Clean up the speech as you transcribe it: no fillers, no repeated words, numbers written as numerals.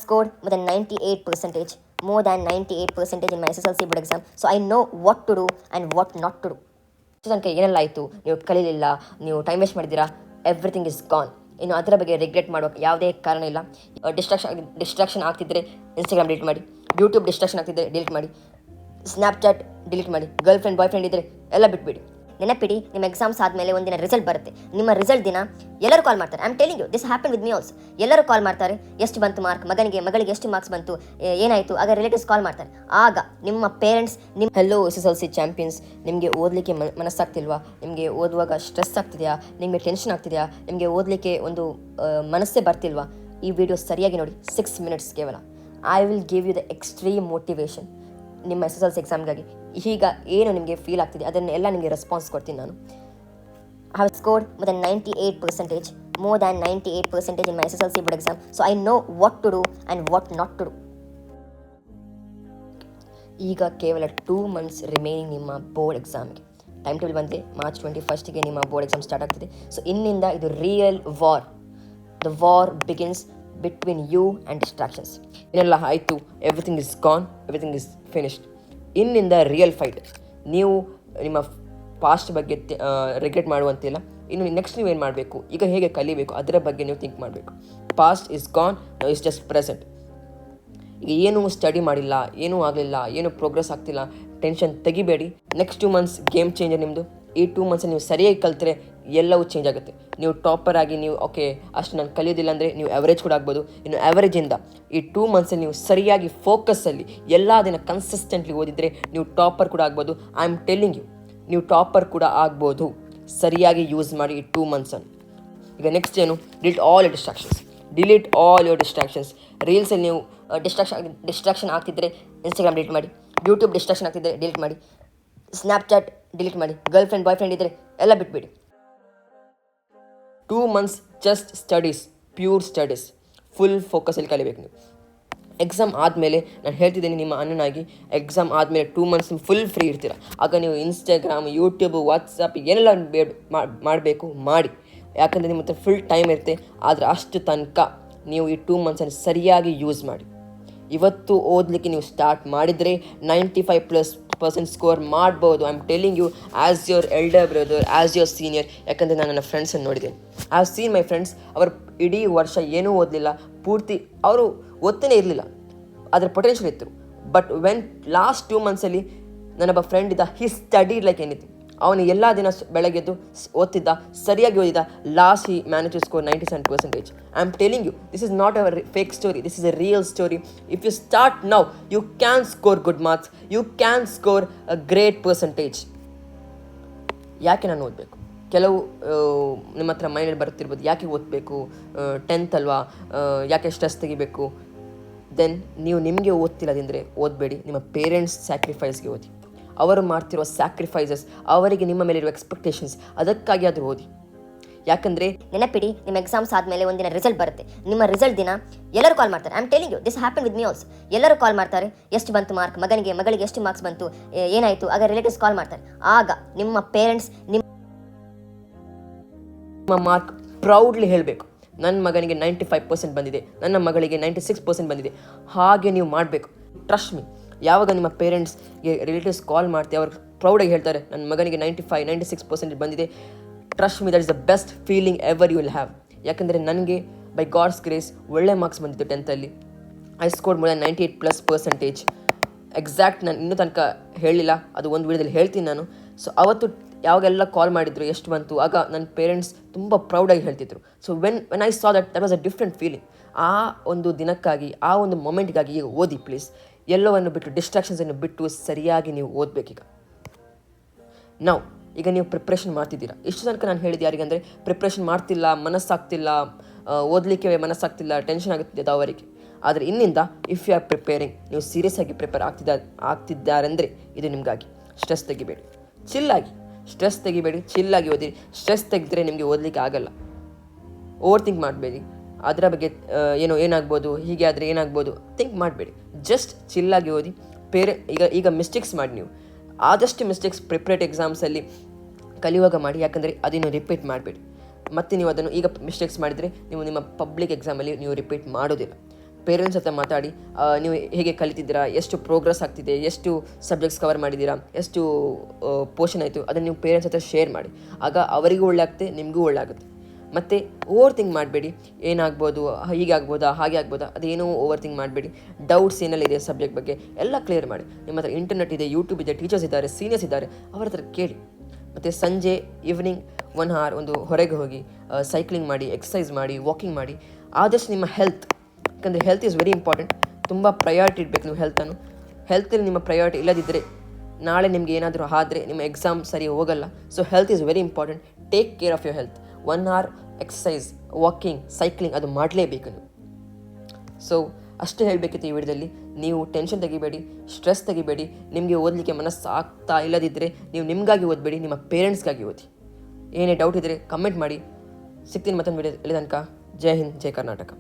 Scored more than 98 percentage, more than 98 percentage in my SSLC board exam. So I know what to do and what not to do. ಇಷ್ಟು ತನಕ ಏನೆಲ್ಲ ಆಯಿತು, ನೀವು ಕಲೀಲಿಲ್ಲ, ನೀವು time waste ಮಾಡಿದ್ದೀರಾ, everything is gone. ಇನ್ನು ಅದರ ಬಗ್ಗೆ ರಿಗ್ರೆಟ್ ಮಾಡೋಕ್ಕೆ ಯಾವುದೇ ಕಾರಣ ಇಲ್ಲ. ಡಿಸ್ಟ್ರಾಕ್ಷನ್ ಆಗ್ತಿದ್ದರೆ ಇನ್ಸ್ಟಾಗ್ರಾಮ್ ಡಿಲೀಟ್ ಮಾಡಿ, ಯೂಟ್ಯೂಬ್ ಡಿಸ್ಟ್ರಾಕ್ಷನ್ ಆಗ್ತಿದ್ದರೆ ಡಿಲೀಟ್ ಮಾಡಿ, ಸ್ನ್ಯಾಪ್ಚಾಟ್ ಡಿಲೀಟ್ ಮಾಡಿ, ಗರ್ಲ್ ಫ್ರೆಂಡ್ ಬಾಯ್ ಫ್ರೆಂಡ್ ಇದ್ದರೆ ಎಲ್ಲ ಬಿಟ್ಬಿಡಿ. ನೆನಪಿಡಿ, ನಿಮ್ಮ ಎಕ್ಸಾಮ್ಸ್ ಆದಮೇಲೆ ಒಂದಿನ ರಿಸಲ್ಟ್ ಬರುತ್ತೆ. ನಿಮ್ಮ ರಿಸಲ್ಟ್ ದಿನ ಎಲ್ಲರೂ ಕಾಲ್ ಮಾಡ್ತಾರೆ. I am telling you, this happen with me also. ಎಲ್ಲರೂ ಕಾಲ್ ಮಾಡ್ತಾರೆ, ಎಷ್ಟು ಬಂತು ಮಾರ್ಕ್, ಮಗಳಿಗೆ ಎಷ್ಟು ಮಾರ್ಕ್ಸ್ ಬಂತು, ಏನಾಯಿತು, ಆಗ ರಿಲೇಟಿವ್ಸ್ ಕಾಲ್ ಮಾಡ್ತಾರೆ. ಆಗ ನಿಮ್ಮ ಪೇರೆಂಟ್ಸ್ ಹೆಲೋ SSLC ಚಾಂಪಿಯನ್ಸ್, ನಿಮಗೆ ಓದಲಿಕ್ಕೆ ಮನಸ್ಸಾಗ್ತಿಲ್ವಾ, ನಿಮಗೆ ಓದುವಾಗ ಸ್ಟ್ರೆಸ್ ಆಗ್ತಿದೆಯಾ, ನಿಮಗೆ ಟೆನ್ಷನ್ ಆಗ್ತಿದೆಯಾ, ನಿಮಗೆ ಓದಲಿಕ್ಕೆ ಒಂದು ಮನಸ್ಸೇ ಬರ್ತಿಲ್ವಾ, ಈ ವಿಡಿಯೋ ಸರಿಯಾಗಿ ನೋಡಿ. 6 ಮಿನಿಟ್ಸ್ ಕೇವಲ. I will give you the extreme motivation ನಿಮ್ಮ SSLC ಎಕ್ಸಾಮ್ಗಾಗಿ. ಈಗ ಏನು ನಿಮಗೆ ಫೀಲ್ ಆಗ್ತಿದೆ ಅದನ್ನೆಲ್ಲ ನಿಮಗೆ ರೆಸ್ಪಾನ್ಸ್ ಕೊಡ್ತೀನಿ ನಾನು. I have scored more than 98 percentage, more than 98 percentage in my SSLC board exam. So I know what to do and what not to do. ಈಗ ಕೇವಲ 2 months ರಿಮೈನಿಂಗ್ ನಿಮ್ಮ ಬೋರ್ಡ್ ಎಕ್ಸಾಮ್ಗೆ. ಟೈಮ್ ಟೇಬಲ್ ಬಂದರೆ March 21ಗೆ ನಿಮ್ಮ board exam start ಆಗ್ತಿದೆ. So ಇನ್ನಿಂದ ಇದು real war. The war begins between you and distractions. ಇನ್ನೆಲ್ಲ ಆಯಿತು, everything is gone, everything is finished. ಇನ್ನಿಂದ ರಿಯಲ್ ಫೈಟ್. ನೀವು ನಿಮ್ಮ ಪಾಸ್ಟ್ ಬಗ್ಗೆ ರಿಗ್ರೆಟ್ ಮಾಡುವಂತಿಲ್ಲ. ಇನ್ನು ನೆಕ್ಸ್ಟ್ ನೀವೇನು ಮಾಡಬೇಕು, ಈಗ ಹೇಗೆ ಕಲಿಬೇಕು ಅದರ ಬಗ್ಗೆ ನೀವು ಥಿಂಕ್ ಮಾಡಬೇಕು. Past is gone, now is just present. ಈಗ ಏನೂ ಸ್ಟಡಿ ಮಾಡಿಲ್ಲ, ಏನೂ ಆಗಲಿಲ್ಲ, ಏನೂ ಪ್ರೋಗ್ರೆಸ್ ಆಗ್ತಿಲ್ಲ, ಟೆನ್ಷನ್ ತೆಗಿಬೇಡಿ. ನೆಕ್ಸ್ಟ್ 2 months ಗೇಮ್ ಚೇಂಜರ್ ನಿಮ್ಮದು. ಈ 2 months ನೀವು ಸರಿಯಾಗಿ ಕಲಿತ್ರೆ ಎಲ್ಲವೂ ಚೇಂಜ್ ಆಗುತ್ತೆ. ನೀವು ಟಾಪರ್ ಆಗಿ ನೀವು ಓಕೆ ಅಷ್ಟು ನಾನು ಕಲಿಯೋದಿಲ್ಲ ಅಂದರೆ ನೀವು ಆ್ಯಾವ್ರೇಜ್ ಕೂಡ ಆಗ್ಬೋದು. ಇನ್ನು ಆ್ಯಾವ್ರೇಜಿಂದ ಈ 2 months ನೀವು ಸರಿಯಾಗಿ ಫೋಕಸ್ಸಲ್ಲಿ ಎಲ್ಲ ದಿನ ಕನ್ಸಿಸ್ಟೆಂಟ್ಲಿ ಓದಿದರೆ ನೀವು ಟಾಪರ್ ಕೂಡ ಆಗ್ಬೋದು. ಐ ಆಮ್ ಟೆಲ್ಲಿಂಗ್ ಯು, ನೀವು ಟಾಪರ್ ಕೂಡ ಆಗ್ಬೋದು. ಸರಿಯಾಗಿ ಯೂಸ್ ಮಾಡಿ ಈ 2 months. ಈಗ ನೆಕ್ಸ್ಟ್ ಏನು, ಡಿಲೀಟ್ ಆಲ್ ಯೋರ್ ಡಿಸ್ಟ್ರಾಕ್ಷನ್ಸ್. ರೀಲ್ಸಲ್ಲಿ ನೀವು ಡಿಸ್ಟ್ರಾಕ್ಷನ್ ಆಗ್ತಿದ್ದರೆ ಇನ್ಸ್ಟಾಗ್ರಾಮ್ ಡಿಲೀಟ್ ಮಾಡಿ, ಯೂಟ್ಯೂಬ್ ಡಿಸ್ಟ್ರಾಕ್ಷನ್ ಆಗ್ತಿದ್ದರೆ ಡಿಲೀಟ್ ಮಾಡಿ, ಸ್ನ್ಯಾಪ್ಚಾಟ್ ಡಿಲೀಟ್ ಮಾಡಿ, ಗರ್ಲ್ ಫ್ರೆಂಡ್ ಬಾಯ್ ಫ್ರೆಂಡ್ ಇದ್ದರೆ ಎಲ್ಲ ಬಿಟ್ಬಿಡಿ. 2 months just studies, pure studies, full ಫೋಕಸಲ್ಲಿ ಕಲಿಬೇಕು ನೀವು. ಎಕ್ಸಾಮ್ ಆದಮೇಲೆ ನಾನು ಹೇಳ್ತಿದ್ದೀನಿ ನಿಮ್ಮ ಅಣ್ಣನಾಗಿ, ಎಕ್ಸಾಮ್ ಆದಮೇಲೆ 2 months ಫುಲ್ ಫ್ರೀ ಇರ್ತೀರ. ಆಗ ನೀವು ಇನ್ಸ್ಟಾಗ್ರಾಮ್, ಯೂಟ್ಯೂಬ್, ವಾಟ್ಸಪ್ ಏನೆಲ್ಲ ಮಾಡಬೇಕು ಮಾಡಿ. ಯಾಕಂದರೆ ನಿಮ್ಮ ಹತ್ರ ಫುಲ್ ಟೈಮ್ ಇರುತ್ತೆ. ಆದರೆ ಅಷ್ಟು ತನಕ ನೀವು ಈ 2 months ಸರಿಯಾಗಿ ಯೂಸ್ ಮಾಡಿ. ಇವತ್ತು ಓದಲಿಕ್ಕೆ ನೀವು ಸ್ಟಾರ್ಟ್ ಮಾಡಿದರೆ 95% ಸ್ಕೋರ್ ಮಾಡ್ಬೋದು. I am telling you as your elder brother, as your senior. ಯಾಕಂದರೆ ನಾನು ನನ್ನ ಫ್ರೆಂಡ್ಸನ್ನು ನೋಡಿದ್ದೇನೆ. I have seen my friends. ಅವರು ಇಡೀ ವರ್ಷ ಏನೂ ಓದಲಿಲ್ಲ, ಪೂರ್ತಿ ಅವರು ಓದ್ತಾನೆ ಇರಲಿಲ್ಲ, ಅದರ ಪೊಟೆನ್ಷಿಯಲ್ ಇತ್ತು. ಬಟ್ ವೆನ್ ಲಾಸ್ಟ್ 2 monthsಲ್ಲಿ ನನ್ನೊಬ್ಬ ಫ್ರೆಂಡ್ ಇದ್ದ, ಹಿ ಸ್ಟಡಿಡ್ ಲೈಕ್ ಎನಿಥಿಂಗ್. ಅವನು ಎಲ್ಲ ದಿನ ಬೆಳಗ್ಗೆದ್ದು ಓದ್ತಿದ್ದ, ಸರಿಯಾಗಿ ಓದಿದ್ದ. Last he manage to score 97%. I am telling you, this is not our fake story, this is a real story. If you start now, you can score good marks, you can score a great percentage. ಯಾಕೆ ನಾನು ಓದಬೇಕು? ಕೆಲವು ನಿಮ್ಮ ಹತ್ರ ಮೈಂಡಲ್ಲಿ ಬರ್ತಿರ್ಬೋದು, ಯಾಕೆ ಓದಬೇಕು, 10th ಅಲ್ವಾ, ಯಾಕೆ ಸ್ಟ್ರೆಸ್ ತೆಗಿಬೇಕು. ದೆನ್ ನೀವು ನಿಮಗೆ ಓದ್ತಿಲ್ಲದಿದ್ದರೆ ಓದಬೇಡಿ, ನಿಮ್ಮ ಪೇರೆಂಟ್ಸ್ ಸ್ಯಾಕ್ರಿಫೈಸ್ಗೆ ಓದಿ. ಅವರು ಮಾಡ್ತಿರೋ ಸ್ಯಾಕ್ರಿಫೈಸಸ್, ಅವರಿಗೆ ನಿಮ್ಮ ಮೇಲಿರುವ ಎಕ್ಸ್ಪೆಕ್ಟೇಷನ್ಸ್, ಅದಕ್ಕಾಗಿ ಅದು ಓದಿ. ಯಾಕಂದರೆ ನೆನಪಿಡಿ, ನಿಮ್ಮ ಎಕ್ಸಾಮ್ಸ್ ಆದಮೇಲೆ ಒಂದಿನ ರಿಸಲ್ಟ್ ಬರುತ್ತೆ. ನಿಮ್ಮ ರಿಸಲ್ಟ್ ದಿನ ಎಲ್ಲರೂ ಕಾಲ್ ಮಾಡ್ತಾರೆ. I am telling you, this happen with me also. ಎಲ್ಲರೂ ಕಾಲ್ ಮಾಡ್ತಾರೆ, ಎಷ್ಟು ಬಂತು ಮಾರ್ಕ್, ಮಗಳಿಗೆ ಎಷ್ಟು ಮಾರ್ಕ್ಸ್ ಬಂತು, ಏನಾಯಿತು, ಆಗ ರಿಲೇಟಿವ್ಸ್ ಕಾಲ್ ಮಾಡ್ತಾರೆ. ಆಗ ನಿಮ್ಮ ಪೇರೆಂಟ್ಸ್ ನಿಮ್ಮ ಮಾರ್ಕ್ ಪ್ರೌಡ್ಲಿ ಹೇಳಬೇಕು, ನನ್ನ ಮಗನಿಗೆ 95% ಬಂದಿದೆ, ನನ್ನ ಮಗಳಿಗೆ 96% ಬಂದಿದೆ. ಹಾಗೆ ನೀವು ಮಾಡಬೇಕು. ಟ್ರಸ್ಟ್ ಮೀ, ಯಾವಾಗ ನಿಮ್ಮ ಪೇರೆಂಟ್ಸ್ಗೆ ರಿಲೇಟಿವ್ಸ್ ಕಾಲ್ ಮಾಡ್ತೀವಿ, ಅವ್ರು ಪ್ರೌಡಾಗಿ ಹೇಳ್ತಾರೆ ನನ್ನ ಮಗನಿಗೆ 95-96% ಬಂದಿದೆ, trust me, that is the best feeling ever you will have. ಯಾಕಂದರೆ ನನಗೆ ಬೈ ಗಾಡ್ಸ್ ಗ್ರೇಸ್ ಒಳ್ಳೆ ಮಾರ್ಕ್ಸ್ ಬಂದಿತ್ತು 10th. I scored more than 98+%. Exact ನಾನು ಇನ್ನೂ ತನಕ ಹೇಳಿಲ್ಲ, ಅದು ಒಂದು ವಿಡಿಯೋದಲ್ಲಿ ಹೇಳ್ತೀನಿ ನಾನು. ಸೊ ಅವತ್ತು ಯಾವಾಗೆಲ್ಲ ಕಾಲ್ ಮಾಡಿದ್ರು ಎಷ್ಟು ಬಂತು, ಆಗ ನನ್ನ ಪೇರೆಂಟ್ಸ್ ತುಂಬ ಪ್ರೌಡಾಗಿ ಹೇಳ್ತಿದ್ರು. So when I saw that was a different feeling. ಆ ಒಂದು ದಿನಕ್ಕಾಗಿ, ಆ ಒಂದು ಮೊಮೆಂಟ್ಗಾಗಿ ಈಗ ಓದಿ ಪ್ಲೀಸ್. ಎಲ್ಲವನ್ನು ಬಿಟ್ಟು, ಡಿಸ್ಟ್ರಾಕ್ಷನ್ಸನ್ನು ಬಿಟ್ಟು ಸರಿಯಾಗಿ ನೀವು ಓದಬೇಕೀಗ. ಈಗ ನೀವು ಪ್ರಿಪ್ರೇಷನ್ ಮಾಡ್ತಿದ್ದೀರಾ. ಇಷ್ಟು ತನಕ ನಾನು ಹೇಳಿದ್ದು ಯಾರಿಗಂದರೆ ಪ್ರಿಪ್ರೇಷನ್ ಮಾಡ್ತಿಲ್ಲ, ಮನಸ್ಸಾಗ್ತಿಲ್ಲ, ಓದಲಿಕ್ಕೆ ಮನಸ್ಸಾಗ್ತಿಲ್ಲ, ಟೆನ್ಷನ್ ಆಗುತ್ತಿದೆ ಅದು ಅವರಿಗೆ. ಆದರೆ ಇನ್ನಿಂದ ಇಫ್ ಯು ಆರ್ ಪ್ರಿಪೇರಿಂಗ್, ನೀವು ಸೀರಿಯಸ್ ಆಗಿ ಪ್ರಿಪೇರ್ ಆಗ್ತಿದ್ದಾರೆಂದರೆ ಇದು ನಿಮಗಾಗಿ. ಸ್ಟ್ರೆಸ್ ತೆಗಿಬೇಡಿ, ಚಿಲ್ಲಾಗಿ ಓದಿ. ಸ್ಟ್ರೆಸ್ ತೆಗೆದ್ರೆ ನಿಮಗೆ ಓದಲಿಕ್ಕೆ ಆಗಲ್ಲ. ಓವರ್ ಥಿಂಕ್ ಮಾಡಬೇಡಿ, ಅದರ ಬಗ್ಗೆ ಏನಾಗ್ಬೋದು, ಹೀಗೆ ಆದರೆ ಏನಾಗ್ಬೋದು ಥಿಂಕ್ ಮಾಡಬೇಡಿ. ಜಸ್ಟ್ ಚಿಲ್ಲಾಗಿ ಓದಿ. ಈಗ ಮಿಸ್ಟೇಕ್ಸ್ ಮಾಡಿ, ನೀವು ಆದಷ್ಟು ಮಿಸ್ಟೇಕ್ಸ್ ಪ್ರಿಪ್ರೇಟ್ ಎಕ್ಸಾಮ್ಸಲ್ಲಿ ಕಲಿಯುವಾಗ ಮಾಡಿ. ಯಾಕಂದರೆ ಅದನ್ನು ರಿಪೀಟ್ ಮಾಡಬೇಡಿ. ಮತ್ತು ನೀವು ಅದನ್ನು ಈಗ ಮಿಸ್ಟೇಕ್ಸ್ ಮಾಡಿದರೆ ನೀವು ನಿಮ್ಮ ಪಬ್ಲಿಕ್ ಎಕ್ಸಾಮಲ್ಲಿ ನೀವು ರಿಪೀಟ್ ಮಾಡೋದಿಲ್ಲ. ಪೇರೆಂಟ್ಸ್ ಹತ್ರ ಮಾತಾಡಿ ನೀವು ಹೇಗೆ ಕಲಿತಿದ್ದೀರಾ, ಎಷ್ಟು ಪ್ರೋಗ್ರೆಸ್ ಆಗ್ತಿದೆ, ಎಷ್ಟು ಸಬ್ಜೆಕ್ಟ್ಸ್ ಕವರ್ ಮಾಡಿದ್ದೀರಾ, ಎಷ್ಟು ಪೋರ್ಷನ್ ಆಯಿತು, ಅದನ್ನು ನೀವು ಪೇರೆಂಟ್ಸ್ ಹತ್ರ ಶೇರ್ ಮಾಡಿ. ಆಗ ಅವರಿಗೂ ಒಳ್ಳೆ ಆಗುತ್ತೆ, ನಿಮಗೂ ಒಳ್ಳೆ ಆಗುತ್ತೆ. ಮತ್ತು ಓವರ್ ಥಿಂಕ್ ಮಾಡಬೇಡಿ, ಏನಾಗ್ಬೋದು, ಹೀಗಾಗ್ಬೋದಾ, ಹಾಗೆ ಆಗ್ಬೋದಾ, ಅದೇನೋ ಓವರ್ ಥಿಂಕ್ ಮಾಡಬೇಡಿ. ಡೌಟ್ಸ್ ಏನೆಲ್ಲಿದೆ ಸಬ್ಜೆಕ್ಟ್ ಬಗ್ಗೆ ಎಲ್ಲ ಕ್ಲಿಯರ್ ಮಾಡಿ. ನಿಮ್ಮ ಹತ್ರ ಇಂಟರ್ನೆಟ್ ಇದೆ, ಯೂಟ್ಯೂಬ್ ಇದೆ, ಟೀಚರ್ಸ್ ಇದ್ದಾರೆ, ಸೀನಿಯರ್ಸ್ ಇದ್ದಾರೆ, ಅವರ ಹತ್ರ ಕೇಳಿ. ಮತ್ತು ಸಂಜೆ ಈವ್ನಿಂಗ್ 1 hour ಒಂದು ಹೊರಗೆ ಹೋಗಿ ಸೈಕ್ಲಿಂಗ್ ಮಾಡಿ, ಎಕ್ಸಸೈಸ್ ಮಾಡಿ, ವಾಕಿಂಗ್ ಮಾಡಿ. ಆದಷ್ಟು ನಿಮ್ಮ ಹೆಲ್ತ್, ಯಾಕಂದರೆ ಹೆಲ್ತ್ ಈಸ್ ವೆರಿ ಇಂಪಾರ್ಟೆಂಟ್. ತುಂಬ ಪ್ರಯಾರಿಟಿ ಇಡಬೇಕು ನೀವು ಹೆಲ್ತನ್ನು. ಹೆಲ್ತಲ್ಲಿ ನಿಮ್ಮ ಪ್ರಯಾರಿಟಿ ಇಲ್ಲದಿದ್ದರೆ ನಾಳೆ ನಿಮಗೆ ಏನಾದರೂ ಆದರೆ ನಿಮ್ಮ ಎಕ್ಸಾಮ್ ಸರಿ ಹೋಗಲ್ಲ. So health is very important. Take care of your health. 1 hour exercise, walking, cycling ಅದು ಮಾಡಲೇಬೇಕು ನೀವು. ಸೊ ಅಷ್ಟೇ ಹೇಳಬೇಕಿತ್ತು ಈ ವಿಡಿಯೋದಲ್ಲಿ. ನೀವು ಟೆನ್ಷನ್ ತೆಗಿಬೇಡಿ, ಸ್ಟ್ರೆಸ್ ತೆಗಿಬೇಡಿ. ನಿಮಗೆ ಓದಲಿಕ್ಕೆ ಮನಸ್ಸು ಆಗ್ತಾ ಇಲ್ಲದಿದ್ದರೆ ನೀವು ನಿಮಗಾಗಿ ಓದಬೇಡಿ, ನಿಮ್ಮ ಪೇರೆಂಟ್ಸ್ಗಾಗಿ ಓದಿ. ಏನೇ ಡೌಟ್ ಇದ್ದರೆ ಕಮೆಂಟ್ ಮಾಡಿ. ಸಿಗ್ತೀನಿ ಮತ್ತೊಂದು ವಿಡಿಯೋ. ಇಲ್ಲಿ ತನಕ ಜೈ ಹಿಂದ್, ಜೈ ಕರ್ನಾಟಕ.